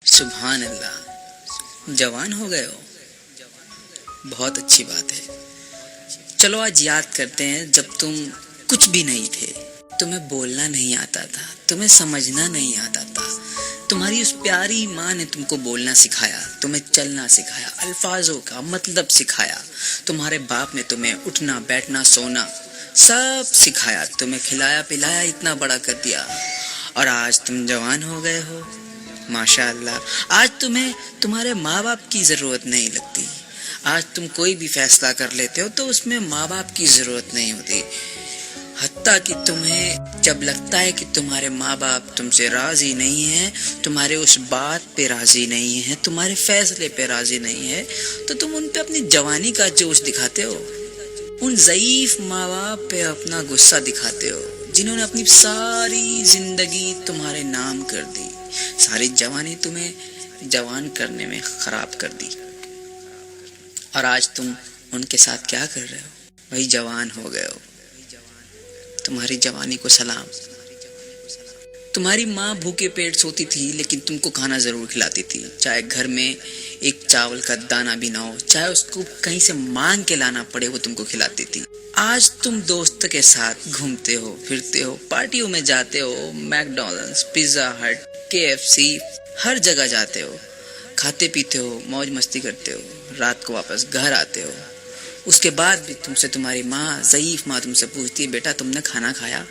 सुभान अल्लाह, जवान हो गए हो, बहुत अच्छी बात है। चलो आज याद करते हैं जब तुम कुछ भी नहीं थे, तुम्हें बोलना नहीं आता था, तुम्हें समझना नहीं आता था, तुम्हारी उस प्यारी माँ ने तुमको बोलना सिखाया, तुम्हें चलना सिखाया, अल्फाजों का मतलब सिखाया, तुम्हारे बाप ने तुम्हें उठना बैठना सोना सब सिखाया, तुम्हें खिलाया पिलाया इतना बड़ा कर दिया, और आज तुम जवान हो गए हो। माशाअल्लाह, आज तुम्हें तुम्हारे माँ बाप की जरूरत नहीं लगती। आज तुम कोई भी फैसला कर लेते हो तो उसमें माँ बाप की जरूरत नहीं होती। हत्ता कि तुम्हें जब लगता है कि तुम्हारे माँ बाप तुमसे राजी नहीं हैं, तुम्हारे उस बात पे राजी नहीं है, तुम्हारे फैसले पे राजी नहीं है, तो तुम उन पे अपनी जवानी का जोश दिखाते हो, उन ज़ईफ माँ बाप पे अपना गुस्सा दिखाते हो जिन्होंने अपनी सारी जिंदगी तुम्हारे नाम कर दी, सारी जवानी तुम्हें जवान करने में खराब कर दी, और आज तुम उनके साथ क्या कर रहे हो? वही जवान हो गए हो। तुम्हारी जवानी को सलाम। तुम्हारी माँ भूखे पेट सोती थी लेकिन तुमको खाना जरूर खिलाती थी, चाहे घर में एक चावल का दाना भी ना हो, चाहे उसको कहीं से मांग के लाना पड़े, वो तुमको खिलाती थी। आज तुम दोस्त के साथ घूमते हो, फिरते हो, पार्टियों में जाते हो, मैकडॉनल्ड्स, पिज्जा हट, KFC, हर जगह जाते हो, खाते पीते हो, मौज मस्ती करते हो, रात को वापस घर आते हो। उसके बाद भी तुमसे तुम्हारी माँ, ज़ईफ माँ तुमसे पूछती है, बेटा तुमने खाना खाया?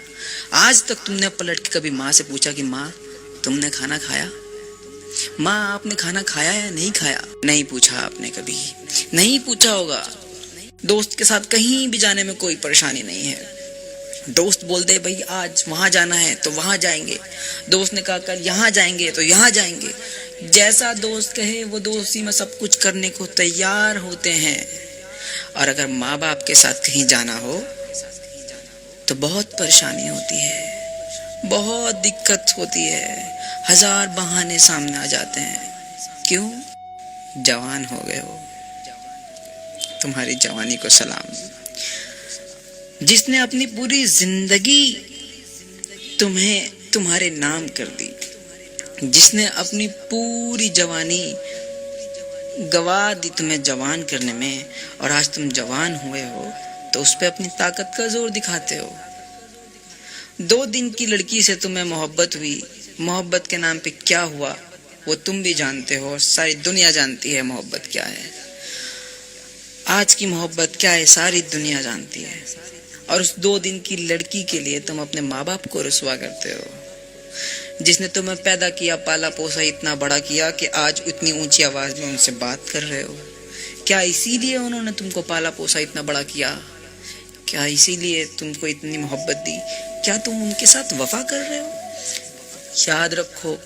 आज तक तुमने पलट के कभी माँ से पूछा कि माँ तुमने खाना खाया? माँ आपने खाना खाया या नहीं खाया? नहीं पूछा आपने कभी, नहीं पूछा होगा। दोस्त के साथ कहीं भी जाने में कोई परेशानी नहीं है, दोस्त बोल दे भाई आज वहां जाना है तो वहां जाएंगे, दोस्त ने कहा कल यहाँ जाएंगे तो यहाँ जाएंगे, जैसा दोस्त कहे वो दोस्ती में सब कुछ करने को तैयार होते हैं। और अगर माँ बाप के साथ कहीं जाना हो तो बहुत परेशानी होती है, बहुत दिक्कत होती है, हजार बहाने सामने आ जाते हैं। क्यों? जवान हो गए हो। तुम्हारी जवानी को सलाम। जिसने अपनी पूरी जिंदगी तुम्हें तुम्हारे नाम कर दी, जिसने अपनी पूरी जवानी गवा दी तुम्हें जवान करने में, और आज तुम जवान हुए हो तो उस पे अपनी ताकत का जोर दिखाते हो। 2 दिन की लड़की से तुम्हें मोहब्बत हुई, मोहब्बत के नाम पे क्या हुआ वो तुम भी जानते हो, और सारी दुनिया जानती है मोहब्बत क्या है। आज की मोहब्बत क्या है सारी दुनिया जानती है, और उस 2 दिन की लड़की के लिए तुम अपने माँ बाप को रुसवा करते हो, जिसने तुम्हें पैदा किया, पाला पोसा, इतना बड़ा किया कि आज इतनी ऊंची आवाज में उनसे बात कर रहे हो। क्या इसीलिए उन्होंने तुमको पाला पोसा, इतना बड़ा किया? क्या इसीलिए तुमको इतनी मोहब्बत दी? क्या तुम उनके साथ वफा कर रहे हो? याद रखो,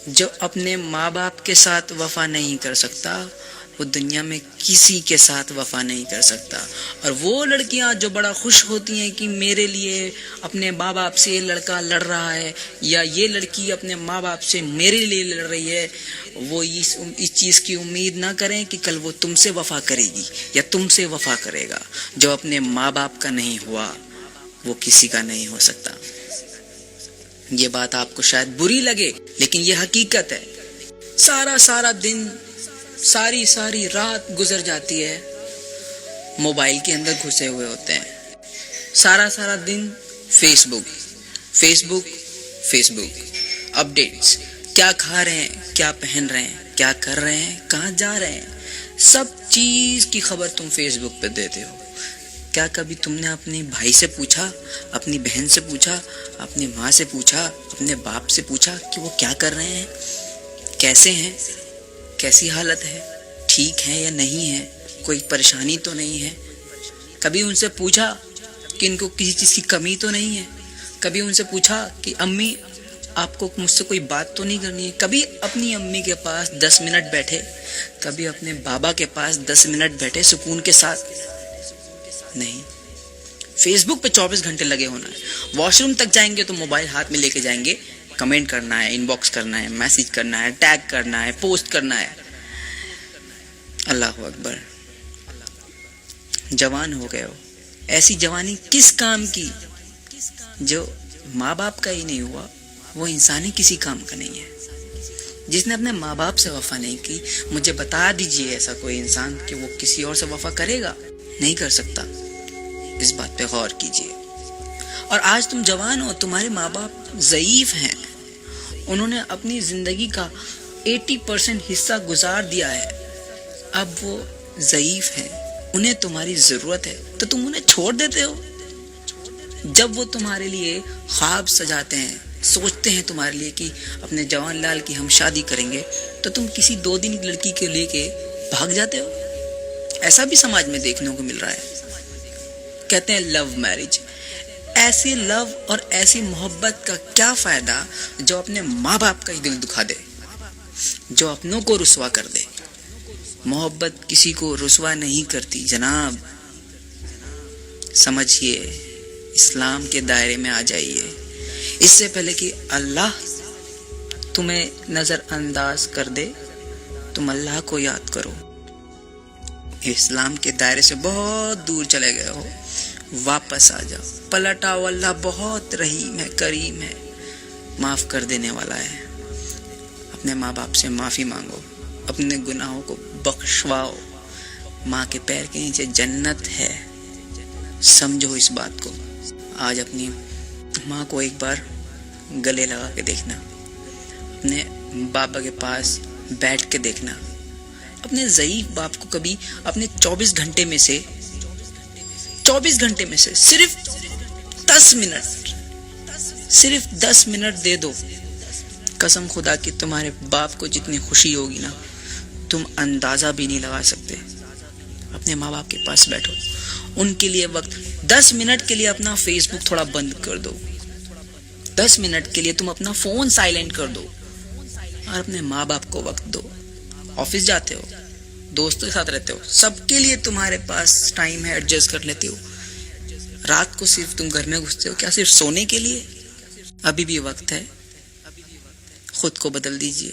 जो अपने माँ बाप के साथ वफा नहीं कर सकता वो दुनिया में किसी के साथ वफा नहीं कर सकता। और वो लड़कियां जो बड़ा खुश होती हैं कि मेरे लिए अपने माँ बाप से ये लड़का लड़ रहा है, या ये लड़की अपने माँ बाप से मेरे लिए लड़ रही है, वो इस चीज़ की उम्मीद ना करें कि कल वो तुमसे वफा करेगी या तुमसे वफा करेगा। जो अपने माँ बाप का नहीं हुआ वो किसी का नहीं हो सकता। ये बात आपको शायद बुरी लगे लेकिन ये हकीकत है। सारा दिन, सारी रात गुजर जाती है मोबाइल के अंदर घुसे हुए होते हैं। सारा दिन फेसबुक अपडेट्स, क्या खा रहे हैं, क्या पहन रहे हैं, क्या कर रहे हैं, कहाँ जा रहे हैं, सब चीज की खबर तुम फेसबुक पे देते हो। क्या कभी तुमने अपने भाई से पूछा, अपनी बहन से पूछा, अपनी माँ से पूछा, अपने बाप से पूछा कि वो क्या कर रहे हैं, कैसे हैं, कैसी हालत है, ठीक है या नहीं है, कोई परेशानी तो नहीं है? कभी उनसे पूछा कि इनको किसी चीज़ की कमी तो नहीं है? कभी उनसे पूछा कि अम्मी आपको मुझसे कोई बात तो नहीं करनी है? कभी अपनी अम्मी के पास 10 मिनट बैठे, कभी अपने बाबा के पास 10 मिनट बैठे सुकून के साथ? नहीं। फेसबुक पे 24 घंटे लगे होना है। वॉशरूम तक जाएंगे तो मोबाइल हाथ में लेके जाएंगे, कमेंट करना है, इनबॉक्स करना है, मैसेज करना है, टैग करना है, पोस्ट करना है। अल्लाह अकबर। जवान हो गए हो। ऐसी जवानी किस काम की जो माँ बाप का ही नहीं हुआ, वो इंसानी किसी काम का नहीं है। جس نے اپنے ماں باپ سے وفا نہیں کی، مجھے بتا دیجئے ایسا کوئی انسان کہ وہ کسی اور سے وفا کرے گا؟ نہیں کر سکتا۔ اس بات پہ غور کیجئے۔ اور آج تم جوان ہو، تمہارے ماں باپ ضعیف ہیں، انہوں نے اپنی زندگی کا 80% حصہ گزار دیا ہے، اب وہ ضعیف ہیں، انہیں تمہاری ضرورت ہے، تو تم انہیں چھوڑ دیتے ہو۔ جب وہ تمہارے لیے خواب سجاتے ہیں، سوچتے ہیں تمہارے لیے کہ اپنے جوان لال کی ہم شادی کریں گے، تو تم کسی 2 دن کی لڑکی کے لے کے بھاگ جاتے ہو۔ ایسا بھی سماج میں دیکھنے کو مل رہا ہے۔ کہتے ہیں لو میرج۔ ایسی لو اور ایسی محبت کا کیا فائدہ جو اپنے ماں باپ کا ہی دل دکھا دے، جو اپنوں کو رسوا کر دے۔ محبت کسی کو رسوا نہیں کرتی جناب، سمجھیے، اسلام کے دائرے میں آ جائیے۔ اس سے پہلے کہ اللہ تمہیں نظر انداز کر دے، تم اللہ کو یاد کرو۔ اسلام کے دائرے سے بہت دور چلے گئے ہو، واپس آ جاؤ، پلٹ آؤ۔ اللہ بہت رحیم ہے، کریم ہے، معاف کر دینے والا ہے۔ اپنے ماں باپ سے معافی مانگو، اپنے گناہوں کو بخشواؤ۔ ماں کے پیر کے نیچے جنت ہے، سمجھو اس بات کو۔ آج اپنی ماں کو ایک بار گلے لگا کے دیکھنا، اپنے بابا کے پاس بیٹھ کے دیکھنا، اپنے ضعیف باپ کو کبھی اپنے 24 گھنٹے میں سے صرف 10 منٹ دے دو۔ قسم خدا کی تمہارے باپ کو جتنی خوشی ہوگی نا، تم اندازہ بھی نہیں لگا سکتے۔ اپنے ماں باپ کے پاس بیٹھو، ان کے لیے وقت 10 منٹ کے لیے اپنا فیس بک تھوڑا بند کر دو، 10 منٹ کے لیے تم اپنا فون سائلنٹ کر دو اور اپنے ماں باپ کو وقت دو۔ آفس جاتے ہو، دوستوں کے ساتھ رہتے ہو، سب کے لیے تمہارے پاس ٹائم ہے، ایڈجسٹ کر لیتے ہو۔ رات کو صرف تم گھر میں گھستے ہو، کیا صرف سونے کے لیے؟ ابھی بھی وقت ہے، خود کو بدل دیجئے۔